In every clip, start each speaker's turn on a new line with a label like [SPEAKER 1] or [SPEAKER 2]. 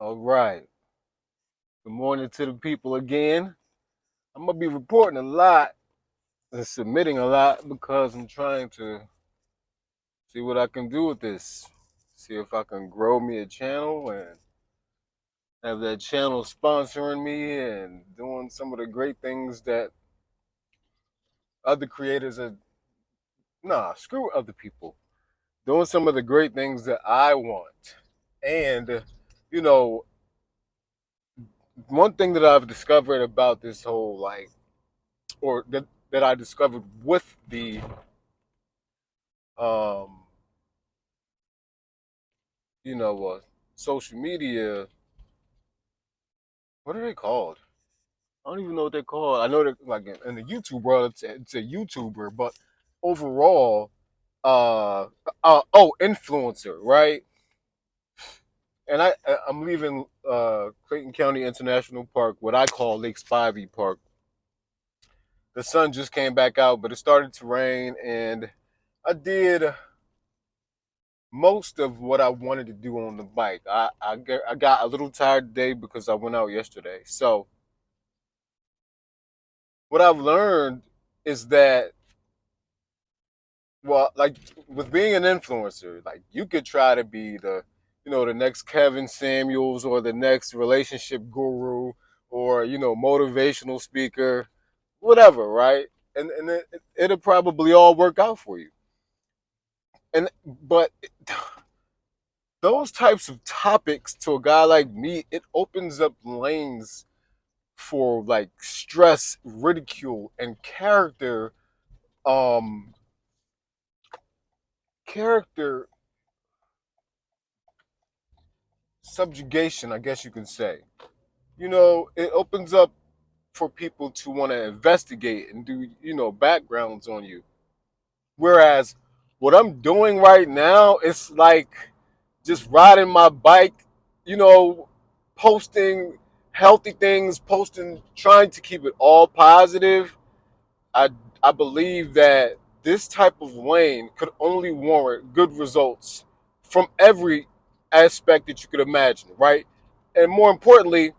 [SPEAKER 1] All right. Good morning to the people again. I'm gonna be reporting a lot and submitting a lot because I'm trying to see what I can do with this. See if I can grow me a channel and have that channel sponsoring me and doing some of the great things that other creators are. Nah, screw other people. Doing some of the great things that I want. And, you know, one thing that I've discovered about this whole or that I discovered with the um, social media. What are they called? I don't even know what they're called. I know that like in the YouTube world, it's a YouTuber, but overall, influencer, right? And I'm leaving Clayton County International Park, what I call Lake Spivey Park. The sun just came back out, but it started to rain, and I did most of what I wanted to do on the bike. I got a little tired today because I went out yesterday. So what I've learned is that, well, like with being an influencer, like you could try to be the next Kevin Samuels or the next relationship guru or motivational speaker, whatever, right? And it'll probably all work out for you. And but those types of topics to a guy like me, it opens up lanes for like stress, ridicule, and um character subjugation, I guess you can say. It opens up for people to want to investigate and do, backgrounds on you. Whereas what I'm doing right now, it's like just riding my bike, you know, posting healthy things, posting, trying to keep it all positive. I I believe that this type of lane could only warrant good results from every aspect that you could imagine, right? And more importantly,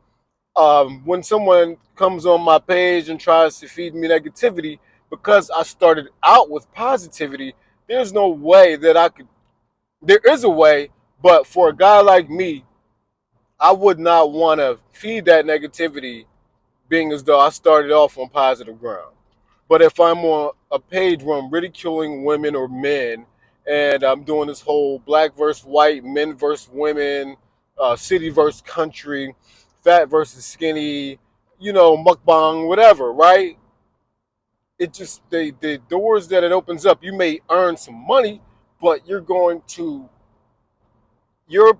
[SPEAKER 1] when someone comes on my page and tries to feed me negativity, because I started out with positivity, there's no way that I could. There is a way, but for a guy like me, I would not want to feed that negativity, being as though I started off on positive ground. But if I'm on a page where I'm ridiculing women or men, and I'm doing this whole black versus white, men versus women, city versus country, fat versus skinny, mukbang, whatever, right? It just the doors that it opens up, you may earn some money, but you're going to your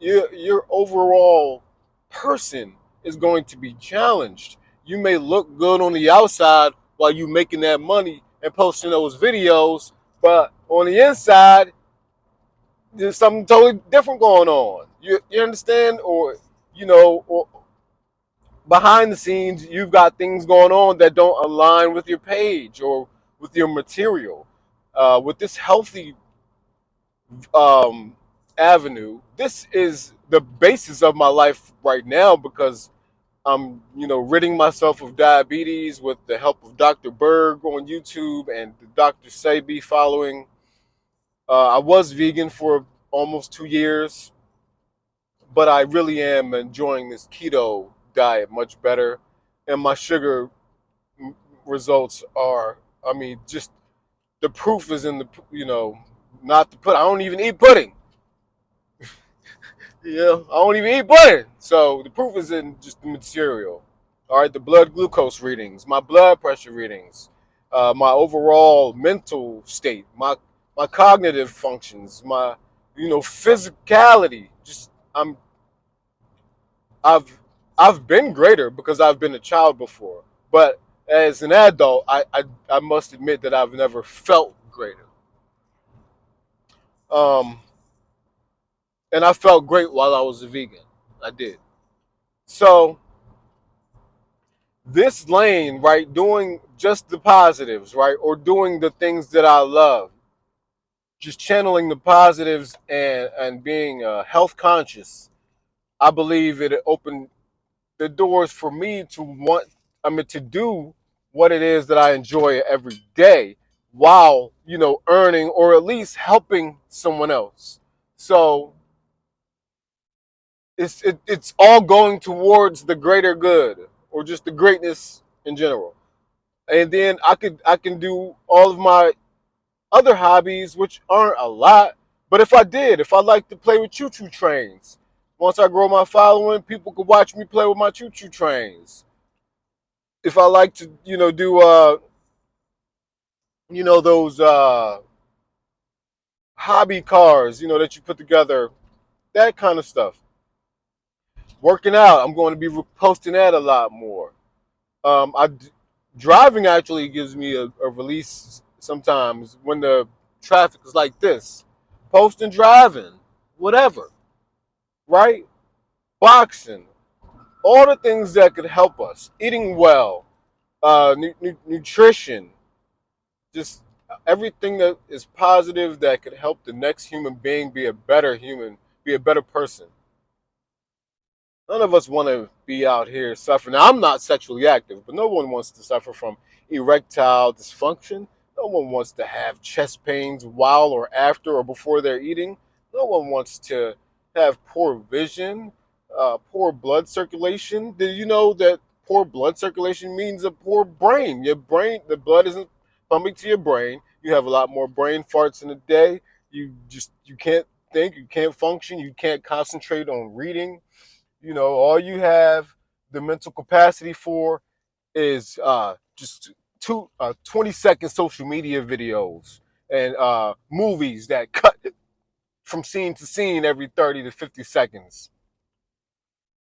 [SPEAKER 1] your overall person is going to be challenged. You may look good on the outside while you making that money and posting those videos, but on the inside, there's something totally different going on. You understand, or behind the scenes, you've got things going on that don't align with your page or with your material. With this healthy um, avenue, this is the basis of my life right now because I'm, ridding myself of diabetes with the help of Dr. Berg on YouTube and the Dr. Sebi following. I was vegan for almost 2 years, but I really am enjoying this keto diet much better. And my sugar results are, I mean, just the proof is in the, not the put. I don't even eat pudding. I don't even eat pudding. So the proof is in just the material. All right, the blood glucose readings, my blood pressure readings, my overall mental state, my cognitive functions, my physicality. Just I've I've been greater because I've been a child before, but as an adult, I must admit that I've never felt greater. Um, and I felt great while I was a vegan. I did. So this lane, right, doing just the positives, right, or doing the things that I love, just channeling the positives and being health conscious. I believe it opened the doors for me to to do what it is that I enjoy every day while, earning or at least helping someone else. So it's all going towards the greater good or just the greatness in general. And then I can do all of my other hobbies, which aren't a lot. But if I like to play with choo choo trains, once I grow my following, people could watch me play with my choo choo trains. If I like to, do those hobby cars, that you put together, that kind of stuff. Working out, I'm going to be posting that a lot more. I Driving actually gives me a release sometimes when the traffic is like this. Posting driving, whatever, right? Boxing, all the things that could help us. Eating well, nutrition, just everything that is positive that could help the next human being be a better human, be a better person. None of us want to be out here suffering. Now, I'm not sexually active, but no one wants to suffer from erectile dysfunction. No one wants to have chest pains while or after or before they're eating. No one wants to have poor vision, poor blood circulation. Did you know that poor blood circulation means a poor brain? Your brain, the blood isn't pumping to your brain. You have a lot more brain farts in a day. You can't think, you can't function, you can't concentrate on reading. All you have the mental capacity for is just 20-second social media videos and movies that cut from scene to scene every 30 to 50 seconds.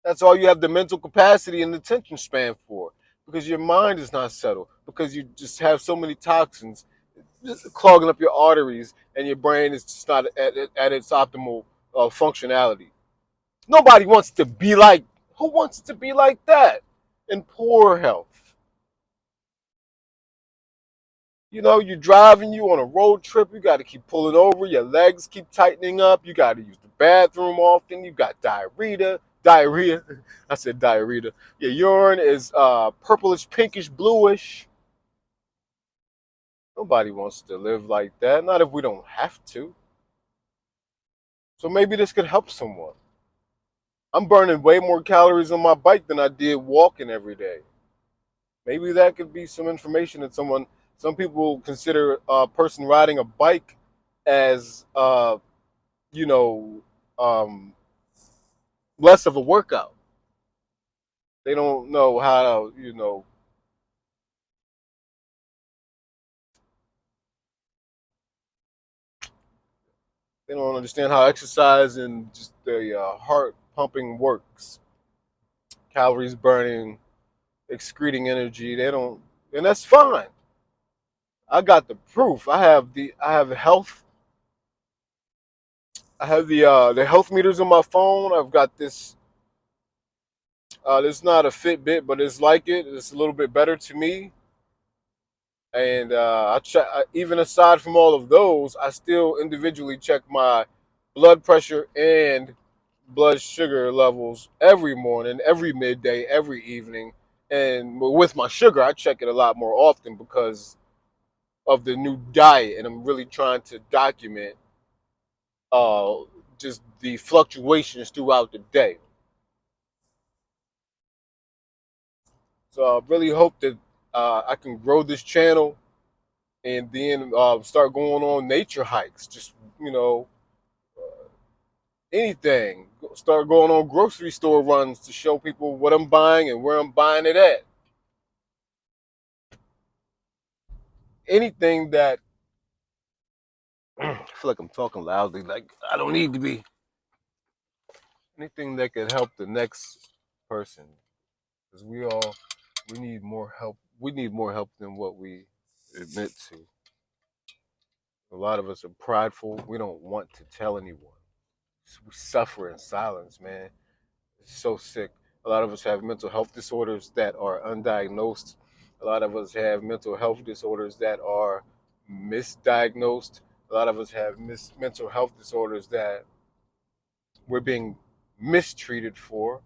[SPEAKER 1] That's all you have the mental capacity and attention span for, because your mind is not settled, because you just have so many toxins just clogging up your arteries, and your brain is just not at its optimal functionality. Nobody wants to be like, who wants to be like that in poor health? You're driving, you on a road trip, you got to keep pulling over, your legs keep tightening up, you got to use the bathroom often, you got diarrhea. I said diarrhea. Your urine is purplish, pinkish, bluish. Nobody wants to live like that, not if we don't have to. So maybe this could help someone. I'm burning way more calories on my bike than I did walking every day. Maybe that could be some information that some people consider a person riding a bike as, you know, um, less of a workout. They don't know how to, they don't understand how exercise and just the heart pumping works. Calories burning, excreting energy. They don't, and that's fine. I got the proof. I have health. I have the health meters on my phone. I've got this. It's not a Fitbit, but it's like it. It's a little bit better to me. And even aside from all of those, I still individually check my blood pressure and blood sugar levels every morning, every midday, every evening. And with my sugar, I check it a lot more often because of the new diet, and I'm really trying to document uh, just the fluctuations throughout the day. So I really hope that I can grow this channel and then start going on nature hikes. Just anything. Start going on grocery store runs to show people what I'm buying and where I'm buying it at. Anything that I feel like I'm talking loudly, like I don't need to be. Anything that could help the next person, because we need more help. We need more help than what we admit to. A lot of us are prideful. We don't want to tell anyone. We suffer in silence, man. It's so sick. A lot of us have mental health disorders that are undiagnosed. A lot of us have mental health disorders that are misdiagnosed. A lot of us have mental health disorders that we're being mistreated for.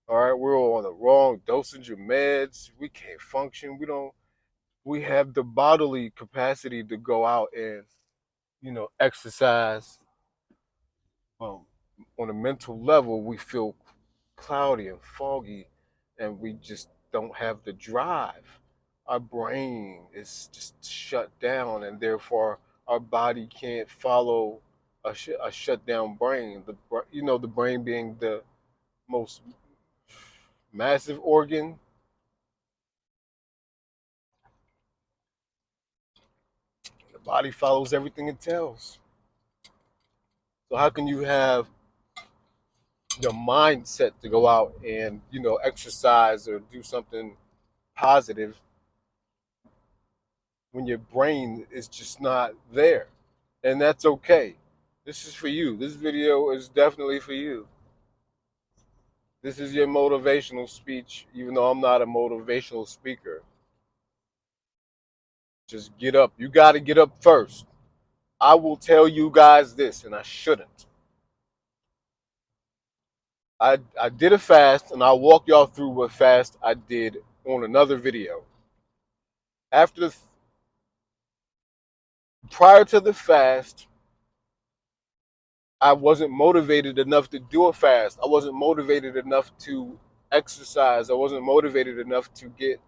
[SPEAKER 1] All right, we're on the wrong dosage of meds. We can't function. We have the bodily capacity to go out and, exercise. Um, on a mental level, we feel cloudy and foggy, and we just don't have the drive. Our brain is just shut down, and therefore our body can't follow a shut down brain. The brain being the most massive organ. The body follows everything it tells. So how can you have the mindset to go out and exercise or do something positive when your brain is just not there? And that's okay. This is for you. This video is definitely for you. This is your motivational speech, even though I'm not a motivational speaker. Just get up. You got to get up first. I will tell you guys this, and I shouldn't. I did a fast, and I'll walk y'all through what fast I did on another video. Prior to the fast, I wasn't motivated enough to do a fast. I wasn't motivated enough to exercise. I wasn't motivated enough to get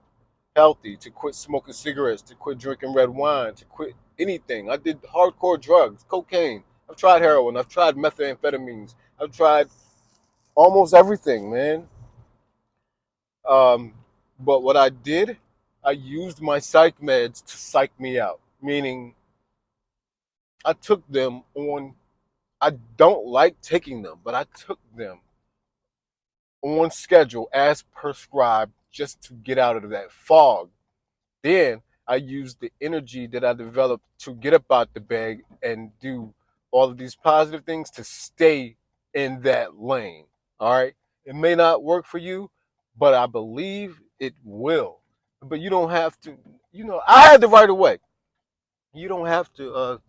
[SPEAKER 1] healthy, to quit smoking cigarettes, to quit drinking red wine, to quit anything. I did hardcore drugs, cocaine. I've tried heroin. I've tried methamphetamines. I've tried almost everything, man. But what I did, I used my psych meds to psych me out, meaning I took them on. I don't like taking them, but I took them on schedule as prescribed just to get out of that fog. Then I used the energy that I developed to get up out the bag and do all of these positive things to stay in that lane. All right. It may not work for you, but I believe it will. But you don't have to, I had the right of way. You don't have to,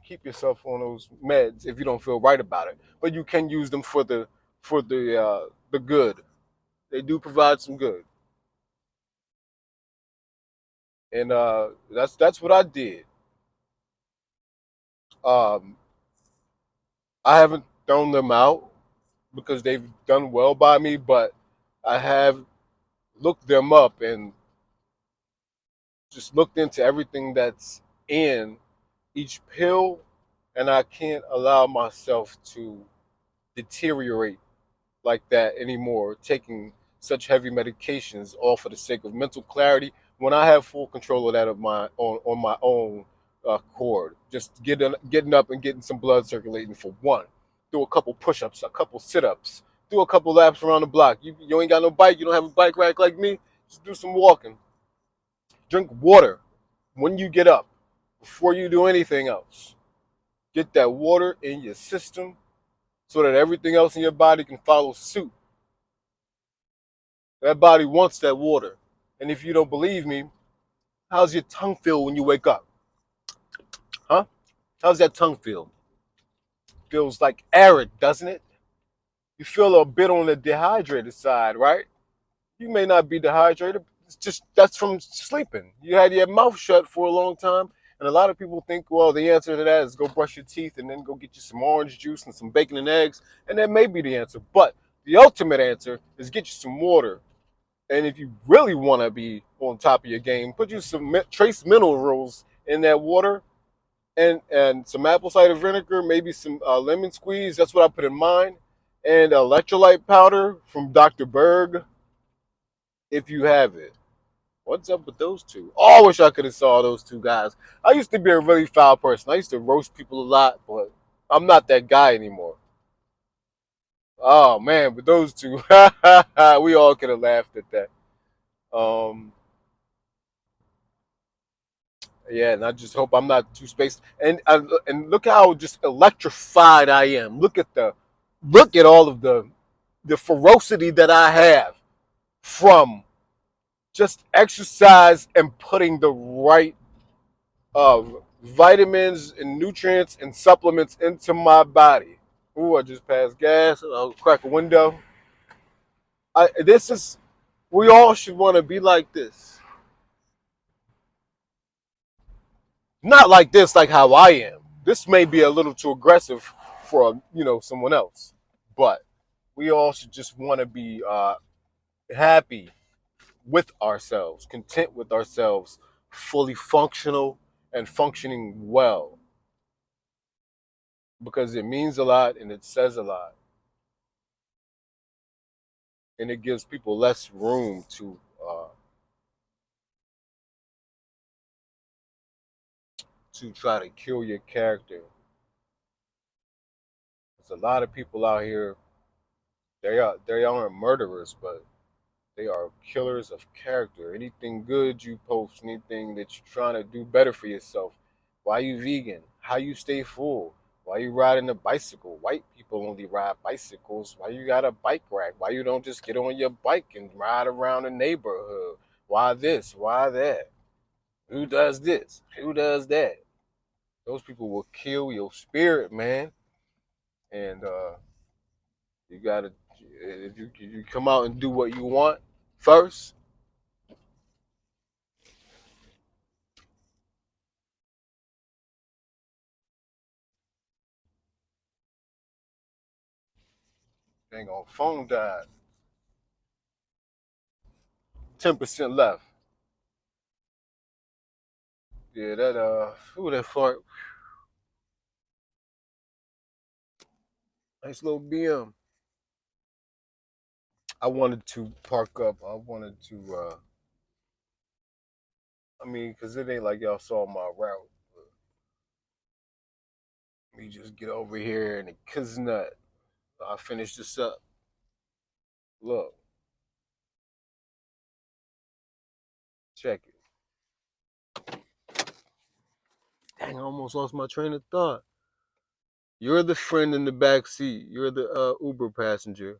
[SPEAKER 1] keep yourself on those meds if you don't feel right about it. But you can use them for the good. They do provide some good, and that's what I did. Um, I haven't thrown them out because they've done well by me, but I have looked them up and just looked into everything that's in each pill, and I can't allow myself to deteriorate like that anymore, taking such heavy medications all for the sake of mental clarity when I have full control of that of my on my own cord. Just getting up and getting some blood circulating for one. Do a couple push-ups, a couple sit-ups, do a couple laps around the block. You ain't got no bike, you don't have a bike rack like me, just do some walking. Drink water when you get up before you do anything else. Get that water in your system so that everything else in your body can follow suit. That body wants that water. And if you don't believe me, how's your tongue feel when you wake up? Huh? How's that tongue feel? Feels like arid, doesn't it? You feel a bit on the dehydrated side, right? You may not be dehydrated. It's just that's from sleeping. You had your mouth shut for a long time. And a lot of people think, well, the answer to that is go brush your teeth and then go get you some orange juice and some bacon and eggs. And that may be the answer. But the ultimate answer is get you some water. And if you really want to be on top of your game, put you some trace minerals in that water and some apple cider vinegar, maybe some lemon squeeze. That's what I put in mine. And electrolyte powder from Dr. Berg, if you have it. What's up with those two? Oh, I wish I could have saw those two guys. I used to be a really foul person. I used to roast people a lot, but I'm not that guy anymore. Oh man, but those two, we all could have laughed at that. Um, yeah, and I just hope I'm not too spaced. And look how just electrified I am. Look at all of the ferocity that I have from just exercise and putting the right uh, vitamins and nutrients and supplements into my body. Ooh, I just passed gas. I'll crack a window. This is, we all should want to be like this. Not like this, like how I am. This may be a little too aggressive for someone else, but we all should just want to be happy with ourselves, content with ourselves, fully functional and functioning well, because it means a lot and it says a lot, and it gives people less room to try to kill your character. There's a lot of people out here. They aren't murderers, but they are killers of character. Anything good you post, anything that you're trying to do better for yourself. Why you vegan? How you stay full? Why you riding a bicycle? White people only ride bicycles. Why you got a bike rack? Why you don't just get on your bike and ride around the neighborhood? Why this? Why that? Who does this? Who does that? Those people will kill your spirit, man. And you gotta, if you come out and do what you want first. Dang on, phone died. 10% left. Yeah, that who that fart? Nice little BM. I wanted to park up. I wanted to. I mean, cause it ain't like y'all saw my route. Let me just get over here and cause nut. I finish this up. Look, check it. Dang, I almost lost my train of thought. You're the friend in the back seat. You're the Uber passenger.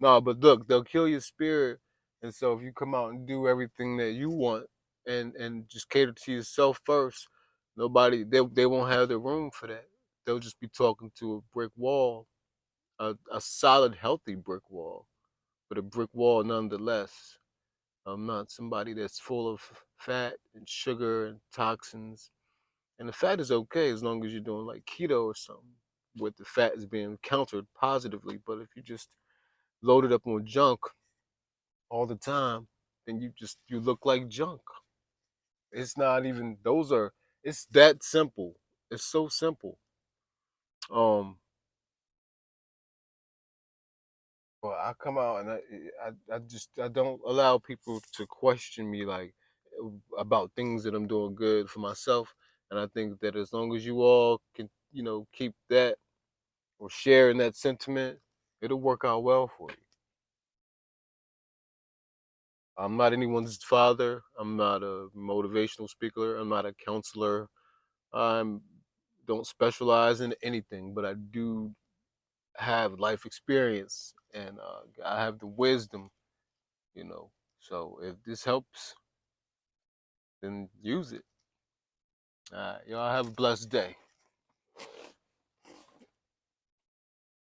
[SPEAKER 1] No, but look, they'll kill your spirit. And so if you come out and do everything that you want and just cater to yourself first, nobody they won't have the room for that. They'll just be talking to a brick wall, a solid, healthy brick wall, but a brick wall nonetheless. I'm not somebody that's full of fat and sugar and toxins. And the fat is okay as long as you're doing like keto or something, with the fat is being countered positively. But if you just load it up on junk all the time, then you look like junk. It's not even those are it's that simple. It's so simple. Um, but I come out and I don't allow people to question me like about things that I'm doing good for myself. And I think that as long as you all can, keep that or share in that sentiment, it'll work out well for you. I'm not anyone's father. I'm not a motivational speaker. I'm not a counselor. I don't specialize in anything, but I do have life experience and I have the wisdom, you know. So if this helps, then use it. All right, y'all have a blessed day.